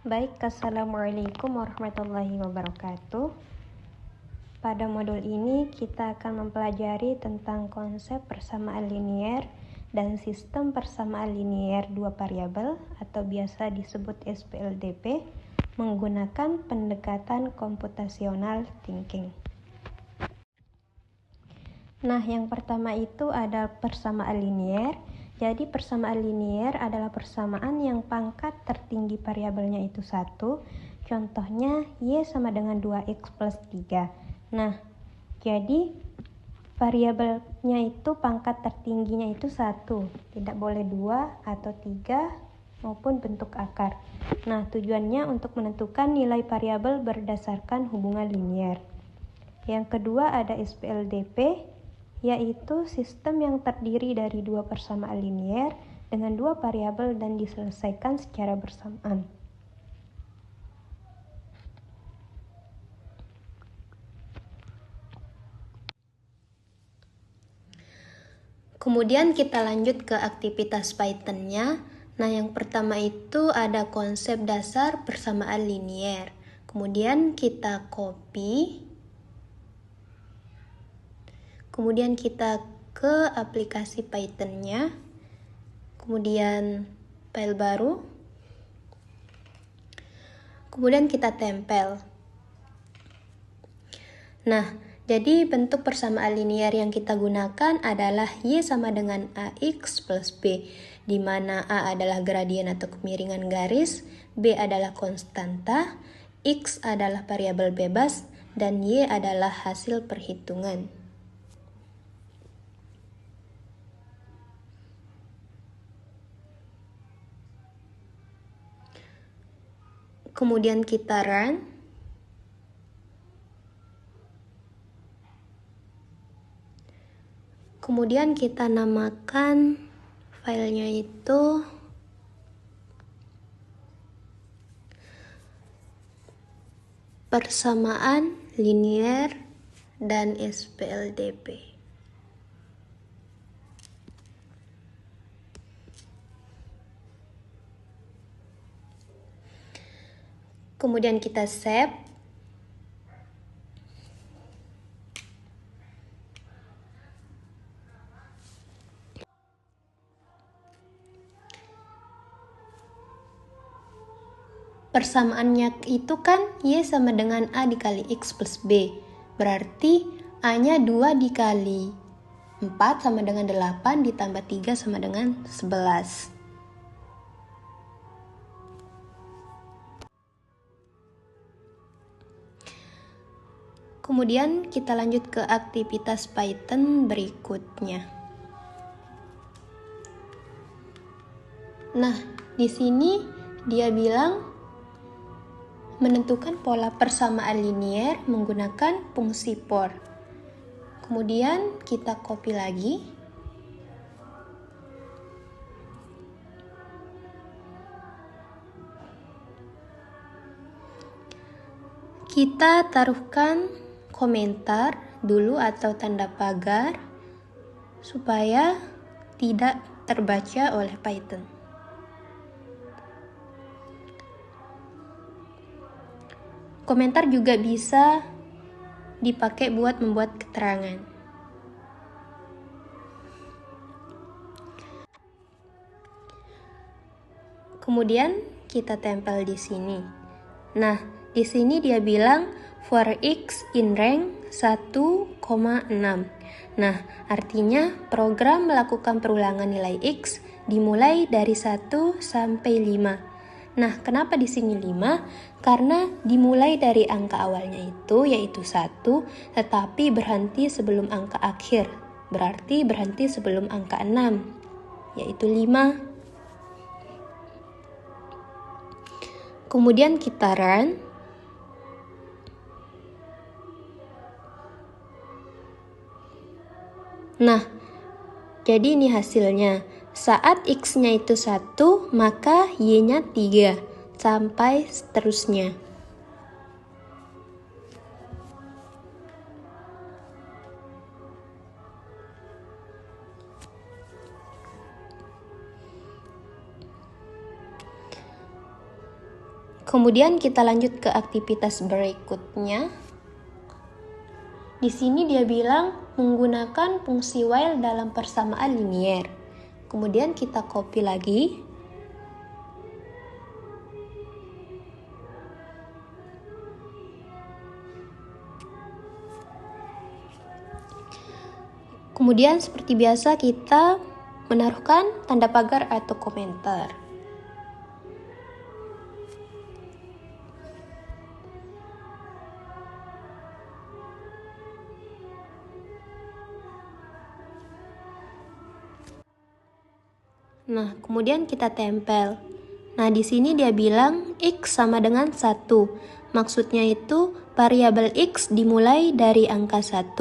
Baik, Assalamualaikum warahmatullahi wabarakatuh. Pada modul ini kita akan mempelajari tentang konsep persamaan linier dan sistem persamaan linier dua variabel atau biasa disebut SPLDP menggunakan pendekatan computational thinking. Nah, yang pertama itu ada persamaan linier. Jadi persamaan linier adalah persamaan yang pangkat tertinggi variabelnya itu 1. Contohnya Y sama dengan 2X plus 3. Nah, jadi variabelnya itu pangkat tertingginya itu 1. Tidak boleh 2 atau 3 maupun bentuk akar. Nah, tujuannya untuk menentukan nilai variabel berdasarkan hubungan linier. Yang kedua ada SPLDP, yaitu sistem yang terdiri dari dua persamaan linier dengan dua variabel dan diselesaikan secara bersamaan. Kemudian kita lanjut ke aktivitas Python-nya. Nah, yang pertama itu ada konsep dasar persamaan linier. Kemudian kita copy. Kemudian kita ke aplikasi Python-nya. Kemudian file baru. Kemudian kita tempel. Nah, jadi bentuk persamaan linier yang kita gunakan adalah Y sama dengan AX plus B, di mana A adalah gradien atau kemiringan garis, B adalah konstanta, X adalah variabel bebas, dan Y adalah hasil perhitungan. Kemudian kita run. Kemudian kita namakan filenya itu persamaan linier dan SPLDP. Kemudian kita save. Persamaannya itu kan Y sama dengan A dikali X plus B. Berarti A-nya 2 dikali 4 sama dengan 8 ditambah 3 sama dengan 11. Kemudian kita lanjut ke aktivitas Python berikutnya. Nah, di sini dia bilang menentukan pola persamaan linier menggunakan fungsi for. Kemudian kita copy lagi. Kita taruhkan komentar dulu atau tanda pagar supaya tidak terbaca oleh Python. Komentar juga bisa dipakai buat membuat keterangan. Kemudian kita tempel di sini. Nah, di sini dia bilang for X in rank 1,6. Nah, artinya program melakukan perulangan nilai X dimulai dari 1 sampai 5. Nah, kenapa di sini 5? Karena dimulai dari angka awalnya itu yaitu 1, tetapi berhenti sebelum angka akhir. Berarti berhenti sebelum angka 6, yaitu 5. Kemudian kita run. Nah, jadi ini hasilnya. Saat X-nya itu 1, maka Y-nya 3, sampai seterusnya. Kemudian kita lanjut ke aktivitas berikutnya. Di sini dia bilang menggunakan fungsi while dalam persamaan linier. Kemudian kita copy lagi. Kemudian seperti biasa kita menaruhkan tanda pagar atau komentar. Nah, kemudian kita tempel. Nah, di sini dia bilang X sama dengan 1. Maksudnya itu variabel X dimulai dari angka 1.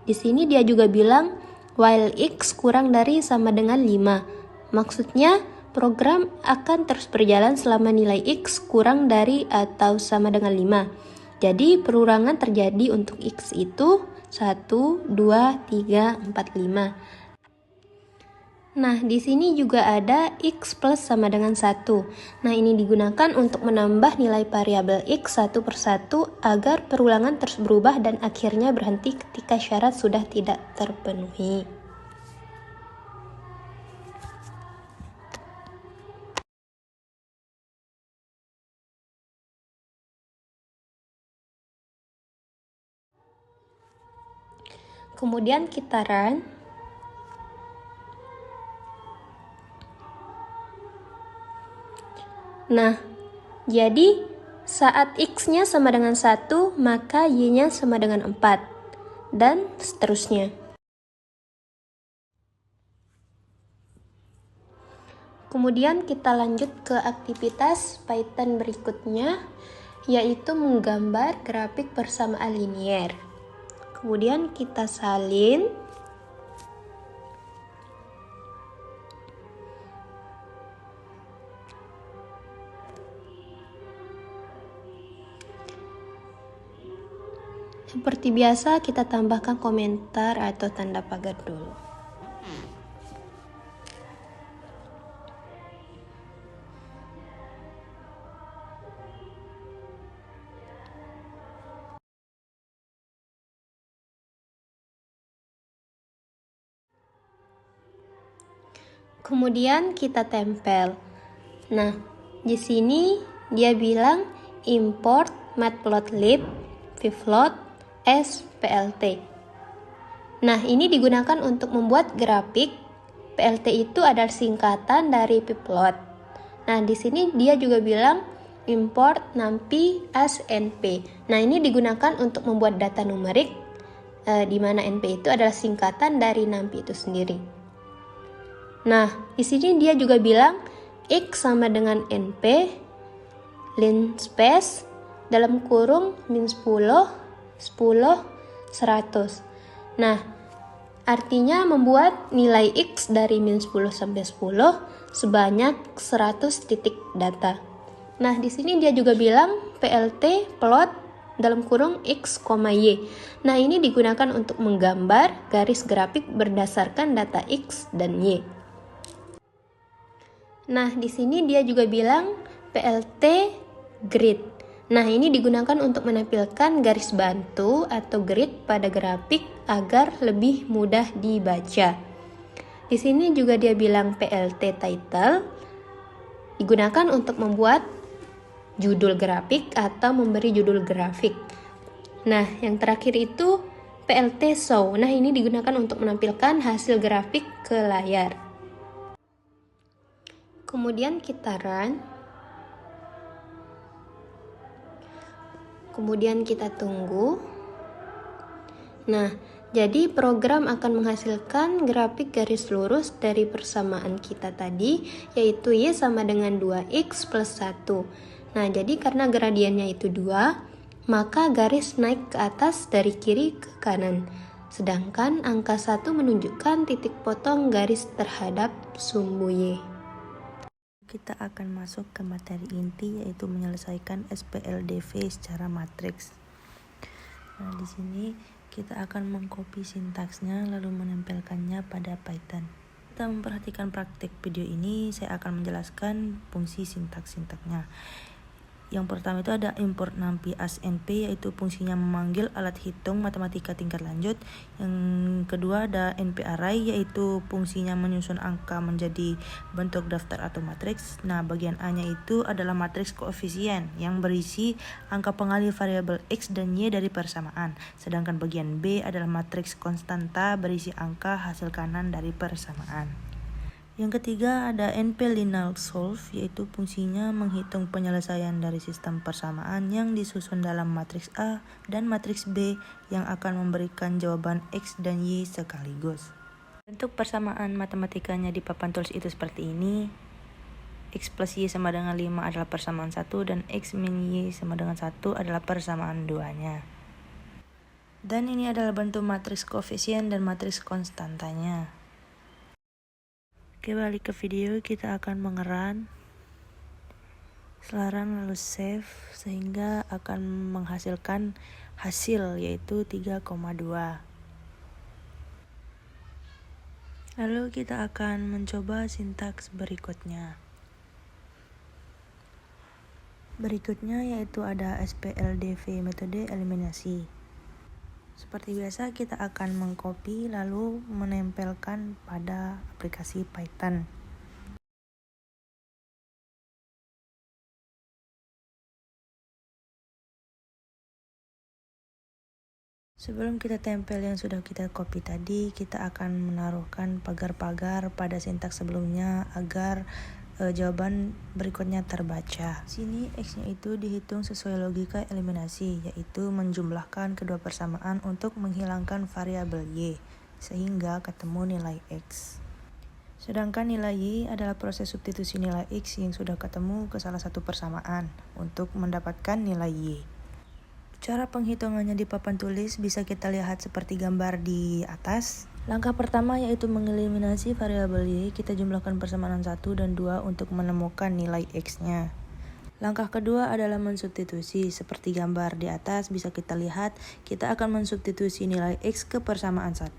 Di sini dia juga bilang while X kurang dari sama dengan 5. Maksudnya program akan terus berjalan selama nilai X kurang dari atau sama dengan 5. Jadi perulangan terjadi untuk X itu 1, 2, 3, 4, 5. Nah, di sini juga ada X plus sama dengan 1. Nah, ini digunakan untuk menambah nilai variabel X satu per satu agar perulangan terus berubah dan akhirnya berhenti ketika syarat sudah tidak terpenuhi. Kemudian kita run. Nah, jadi saat X-nya sama dengan 1, maka Y-nya sama dengan 4, dan seterusnya. Kemudian kita lanjut ke aktivitas Python berikutnya, yaitu menggambar grafik persamaan linier. Kemudian kita salin. Seperti biasa, kita tambahkan komentar atau tanda pagar dulu. Kemudian kita tempel. Nah, di sini dia bilang import matplotlib vplot as plt. Nah, ini digunakan untuk membuat grafik. PLT itu adalah singkatan dari pplot. Nah, di sini dia juga bilang import numpy as np. Nah, ini digunakan untuk membuat data numerik, di mana np itu adalah singkatan dari numpy itu sendiri. Nah, di sini dia juga bilang X sama dengan np linspace dalam kurung min 10 100. Nah, artinya membuat nilai X dari min 10 sampai 10 sebanyak 100 titik data. Nah, di sini dia juga bilang plt plot dalam kurung X, Y. Nah, ini digunakan untuk menggambar garis grafik berdasarkan data X dan Y. Nah, di sini dia juga bilang plt grid. Nah, ini digunakan untuk menampilkan garis bantu atau grid pada grafik agar lebih mudah dibaca. Di sini juga dia bilang plt title digunakan untuk membuat judul grafik atau memberi judul grafik. Nah, yang terakhir itu plt show. Nah, ini digunakan untuk menampilkan hasil grafik ke layar. Kemudian kita run. Kemudian kita tunggu. Nah, jadi program akan menghasilkan grafik garis lurus dari persamaan kita tadi, yaitu Y sama dengan 2X plus 1. Nah, jadi karena gradiennya itu 2, maka garis naik ke atas dari kiri ke kanan. Sedangkan angka 1 menunjukkan titik potong garis terhadap sumbu Y. Kita akan masuk ke materi inti, yaitu menyelesaikan SPLDV secara matriks. Nah, di sini kita akan mengcopy sintaksnya lalu menempelkannya pada Python. Kita memperhatikan praktik video ini, saya akan menjelaskan fungsi sintaks-sintaknya. Yang pertama itu ada import NumPy as NP, yaitu fungsinya memanggil alat hitung matematika tingkat lanjut. Yang kedua ada NP-Array, yaitu fungsinya menyusun angka menjadi bentuk daftar atau matriks. Nah, bagian A-nya itu adalah matriks koefisien yang berisi angka pengalih variabel X dan Y dari persamaan. Sedangkan bagian B adalah matriks konstanta berisi angka hasil kanan dari persamaan. Yang ketiga ada NP-Linear Solve, yaitu fungsinya menghitung penyelesaian dari sistem persamaan yang disusun dalam matriks A dan matriks B yang akan memberikan jawaban X dan Y sekaligus. Bentuk persamaan matematikanya di papan tulis itu seperti ini. X plus Y sama dengan 5 adalah persamaan 1 dan X min Y sama dengan 1 adalah persamaan 2-nya. Dan ini adalah bentuk matriks koefisien dan matriks konstantanya. Oke, balik ke video, kita akan mengeran selaran lalu save sehingga akan menghasilkan hasil yaitu 3,2. Lalu kita akan mencoba sintaks berikutnya. Berikutnya yaitu ada SPLDV, metode eliminasi. Seperti biasa kita akan mengcopy lalu menempelkan pada aplikasi Python. Sebelum kita tempel yang sudah kita copy tadi, kita akan menaruhkan pagar-pagar pada sintaks sebelumnya agar jawaban berikutnya terbaca. Sini X-nya itu dihitung sesuai logika eliminasi, yaitu menjumlahkan kedua persamaan untuk menghilangkan variabel Y, sehingga ketemu nilai X. Sedangkan nilai Y adalah proses substitusi nilai X yang sudah ketemu ke salah satu persamaan untuk mendapatkan nilai Y. Cara penghitungannya di papan tulis bisa kita lihat seperti gambar di atas. Langkah pertama yaitu mengeliminasi variabel Y, kita jumlahkan persamaan 1 dan 2 untuk menemukan nilai X-nya. Langkah kedua adalah mensubstitusi, seperti gambar di atas bisa kita lihat, kita akan mensubstitusi nilai X ke persamaan 1.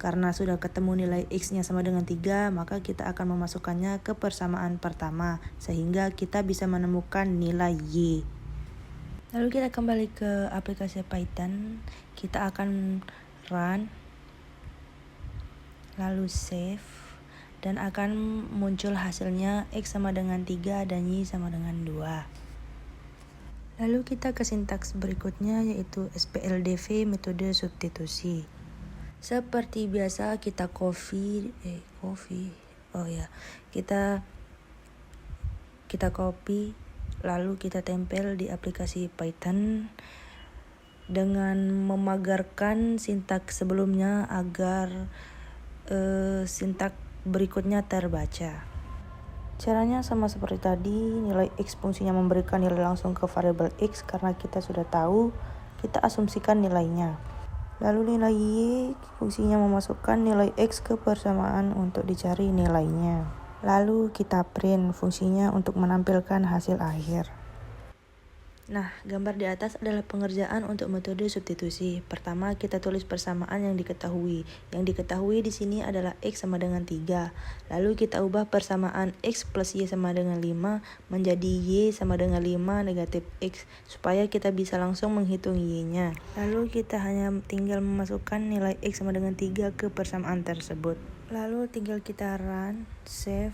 Karena sudah ketemu nilai X-nya sama dengan 3, maka kita akan memasukkannya ke persamaan pertama, sehingga kita bisa menemukan nilai Y. Lalu kita kembali ke aplikasi Python, kita akan run, lalu save, dan akan muncul hasilnya X sama dengan 3 dan Y sama dengan 2. Lalu kita ke sintaks berikutnya yaitu SPLDV, metode substitusi. Seperti biasa kita kita copy lalu kita tempel di aplikasi Python dengan memagarkan sintaks sebelumnya agar sintaks berikutnya terbaca. Caranya sama seperti tadi, nilai X fungsinya memberikan nilai langsung ke variabel X karena kita sudah tahu, kita asumsikan nilainya. Lalu nilai Y fungsinya memasukkan nilai X ke persamaan untuk dicari nilainya. Lalu kita print, fungsinya untuk menampilkan hasil akhir. Nah, gambar di atas adalah pengerjaan untuk metode substitusi. Pertama, kita tulis persamaan yang diketahui. Yang diketahui di sini adalah X sama dengan 3. Lalu kita ubah persamaan X plus Y sama dengan 5 menjadi Y sama dengan 5 negatif X, supaya kita bisa langsung menghitung Y-nya. Lalu kita hanya tinggal memasukkan nilai X sama dengan 3 ke persamaan tersebut. Lalu tinggal kita run, save,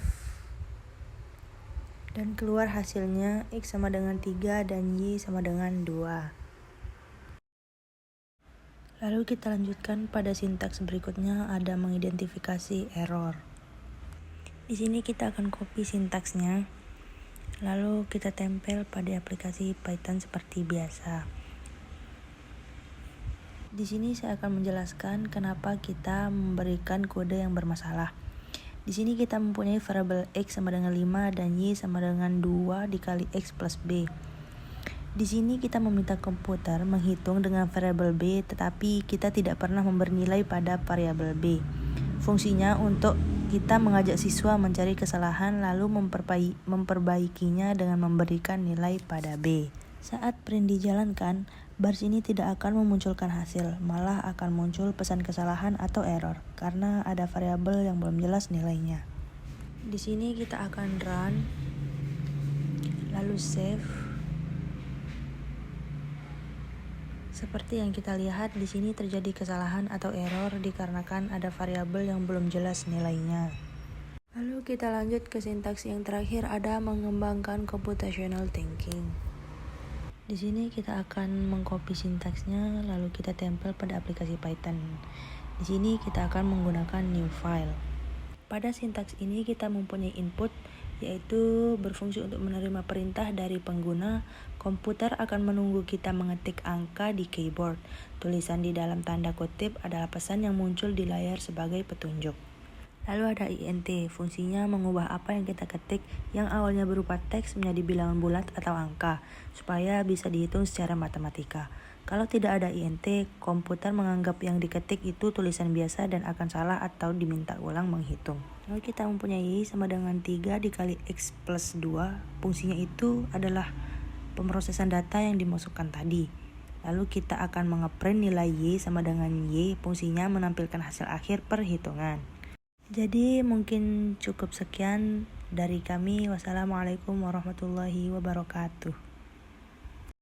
dan keluar hasilnya X sama dengan 3 dan Y sama dengan 2. Lalu kita lanjutkan pada sintaks berikutnya, ada mengidentifikasi error. Di sini kita akan copy sintaksnya, lalu kita tempel pada aplikasi Python seperti biasa. Di sini saya akan menjelaskan kenapa kita memberikan kode yang bermasalah. Di sini kita mempunyai variabel X sama dengan 5 dan Y sama dengan 2 dikali X plus B. Di sini kita meminta komputer menghitung dengan variabel B, tetapi kita tidak pernah memberi nilai pada variabel B. Fungsinya untuk kita mengajak siswa mencari kesalahan lalu memperbaikinya dengan memberikan nilai pada B. Saat print dijalankan, baris ini tidak akan memunculkan hasil, malah akan muncul pesan kesalahan atau error karena ada variabel yang belum jelas nilainya. Di sini kita akan run, lalu save, Seperti yang kita lihat, di sini terjadi kesalahan atau error dikarenakan ada variabel yang belum jelas nilainya. Lalu kita lanjut ke sintaks yang terakhir, ada mengembangkan computational thinking. Di sini kita akan mengcopy sintaksnya, lalu kita tempel pada aplikasi Python. Di sini kita akan menggunakan new file. Pada sintaks ini kita mempunyai input, yaitu berfungsi untuk menerima perintah dari pengguna. Komputer akan menunggu kita mengetik angka di keyboard. Tulisan di dalam tanda kutip adalah pesan yang muncul di layar sebagai petunjuk. Lalu ada int, fungsinya mengubah apa yang kita ketik yang awalnya berupa teks menjadi bilangan bulat atau angka, supaya bisa dihitung secara matematika. Kalau tidak ada int, komputer menganggap yang diketik itu tulisan biasa dan akan salah atau diminta ulang menghitung. Lalu kita mempunyai y sama dengan 3 dikali x plus 2, fungsinya itu adalah pemrosesan data yang dimasukkan tadi. Lalu kita akan mengeprint nilai y sama dengan y, fungsinya menampilkan hasil akhir perhitungan. Jadi mungkin cukup sekian dari kami. Wassalamualaikum warahmatullahi wabarakatuh.